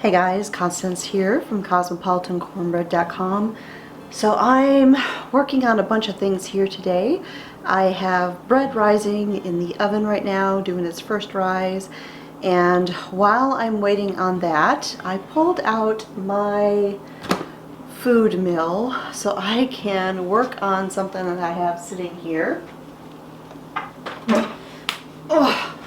Hey guys, Constance here from Cosmopolitan So I'm working on a bunch of things here today. I have bread rising in the oven right now, doing its first rise. And while I'm waiting on that, I pulled out my food mill so I can work on something that I have sitting here. Oh,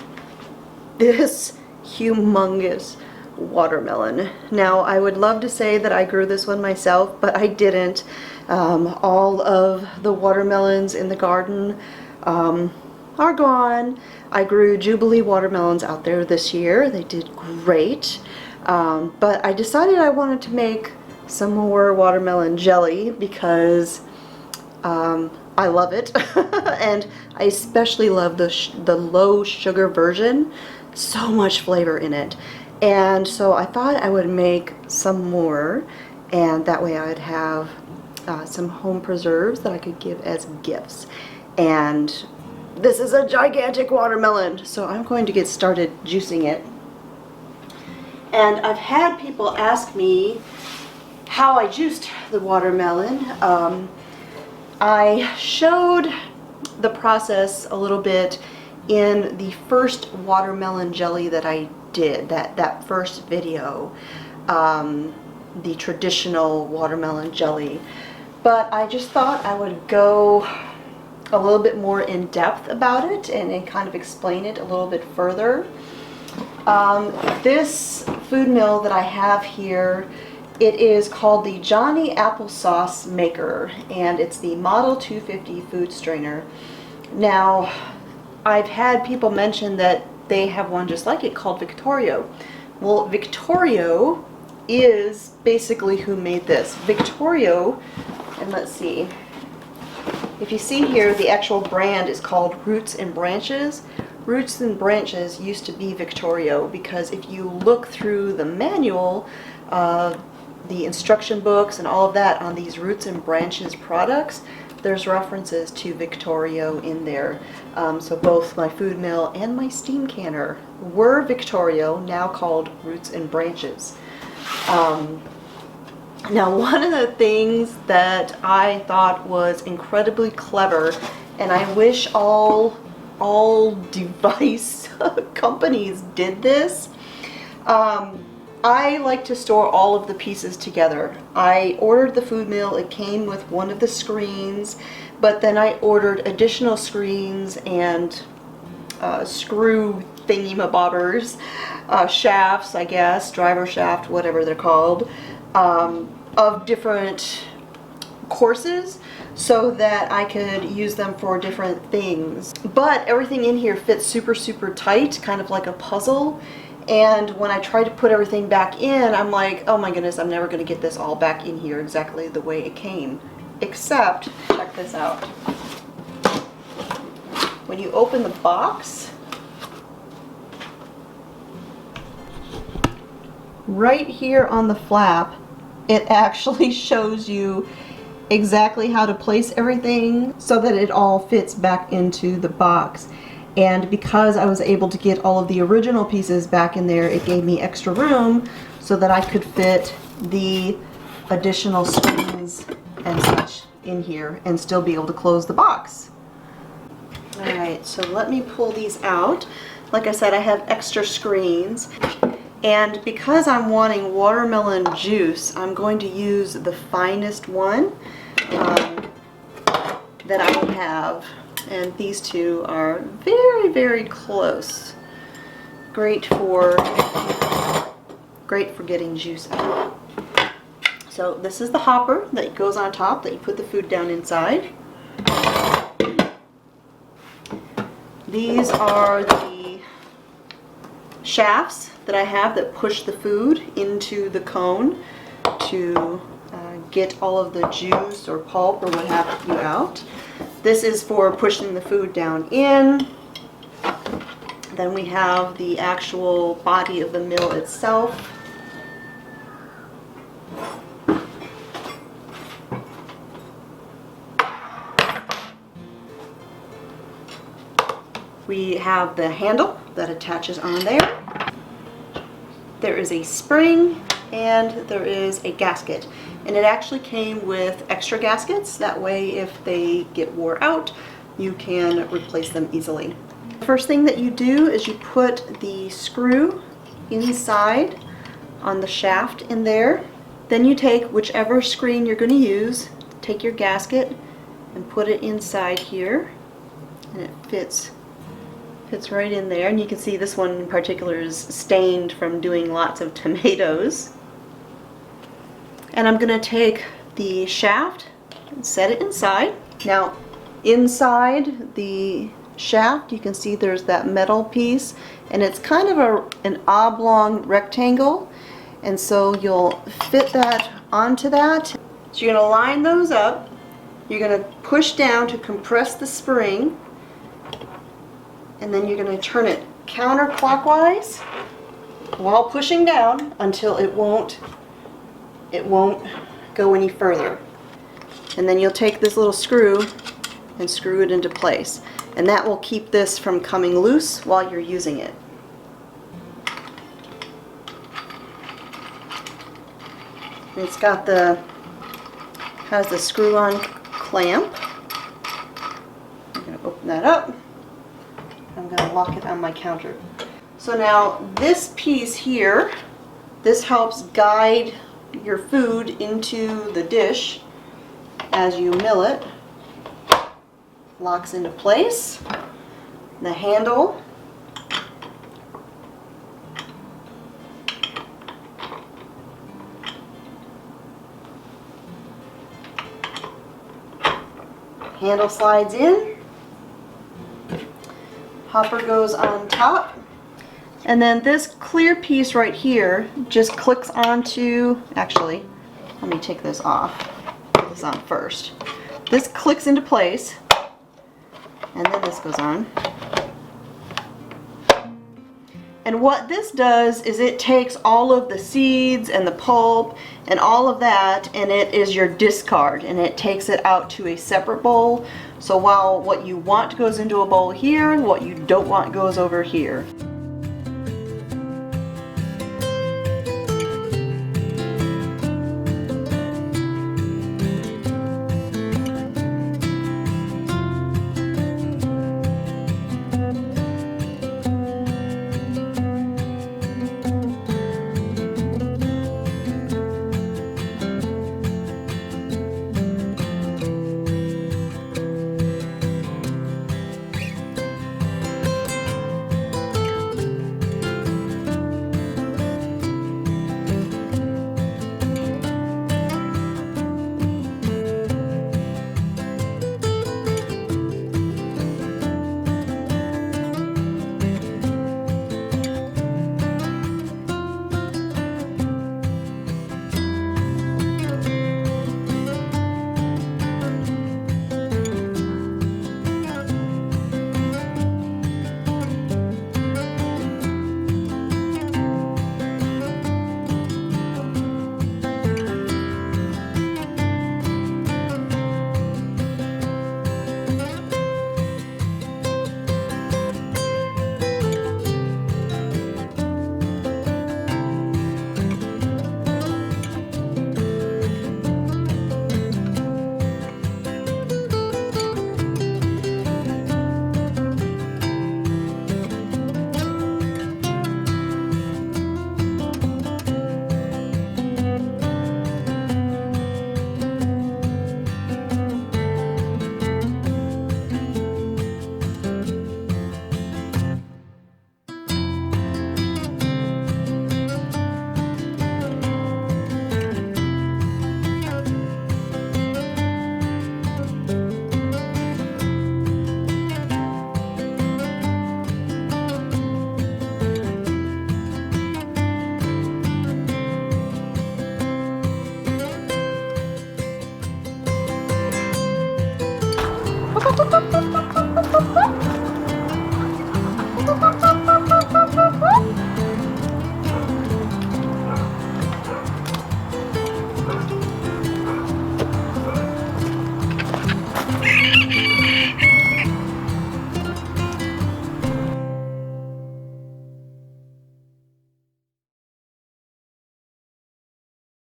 this humongous watermelon. Now I would love to say that I grew this one myself, but I didn't. All of the watermelons in the garden are gone. I grew Jubilee watermelons out there this year. They did great, but I decided I wanted to make some more watermelon jelly because I love it and I especially love the low sugar version. So much flavor in it. And so I thought I would make some more, and that way I would have some home preserves that I could give as gifts. And this is a gigantic watermelon, so I'm going to get started juicing it. And I've had people ask me how I juiced the watermelon. I showed the process a little bit in the first watermelon jelly that I did, that first video, the traditional watermelon jelly. But I just thought I would go a little bit more in depth about it and kind of explain it a little bit further. This food mill that I have here, it is called the Johnny Applesauce Maker, and it's the Model 250 food strainer. Now, I've had people mention that they have one just like it called Victorio. Well, Victorio is basically who made this. Victorio, and let's see, if you see here, the actual brand is called Roots and Branches. Roots and Branches used to be Victorio because if you look through the manual, the instruction books and all of that on these Roots and Branches products, there's references to Victorio in there. So both my food mill and my steam canner were Victorio, now called Roots and Branches. Now, one of the things that I thought was incredibly clever, and I wish all device companies did this, I like to store all of the pieces together. I ordered the food mill, it came with one of the screens, but then I ordered additional screens and screw thingy-mabobbers, shafts, I guess, driver shaft, whatever they're called, of different courses so that I could use them for different things. But everything in here fits super, super tight, kind of like a puzzle. And when I try to put everything back in, I'm like, oh my goodness, I'm never going to get this all back in here exactly the way it came. Except, check this out. When you open the box, right here on the flap, it actually shows you exactly how to place everything so that it all fits back into the box. And because I was able to get all of the original pieces back in there, it gave me extra room so that I could fit the additional screens and such in here and still be able to close the box. Alright, so let me pull these out. Like I said, I have extra screens. And because I'm wanting watermelon juice, I'm going to use the finest one that I have. And these two are very, very close. Great for getting juice out. So this is the hopper that goes on top that you put the food down inside. These are the shafts that I have that push the food into the cone to get all of the juice or pulp or what have you out. This is for pushing the food down in. Then we have the actual body of the mill itself. We have the handle that attaches on there. there is a spring, and there is a gasket. And it actually came with extra gaskets. That way, if they get wore out, you can replace them easily. The first thing that you do is you put the screw inside on the shaft in there. Then you take whichever screen you're going to use, take your gasket and put it inside here, and it fits right in there. And you can see this one in particular is stained from doing lots of tomatoes. And I'm going to take the shaft and set it inside. Now, inside the shaft, you can see there's that metal piece, and it's kind of an oblong rectangle, and so you'll fit that onto that. So you're going to line those up. You're going to push down to compress the spring, and then you're going to turn it counterclockwise while pushing down until it won't go any further. And then you'll take this little screw and screw it into place, and that will keep this from coming loose while you're using it. And it's got has the screw-on clamp. I'm going to open that up. I'm going to lock it on my counter. So now this piece here, this helps guide your food into the dish as you mill it. Locks into place. The handle slides in. Hopper goes on top. And then this clear piece right here just clicks onto, actually, let me take this off. Put this on first. This clicks into place, and then this goes on. And what this does is it takes all of the seeds and the pulp and all of that, and it is your discard, and it takes it out to a separate bowl. So while what you want goes into a bowl here, what you don't want goes over here.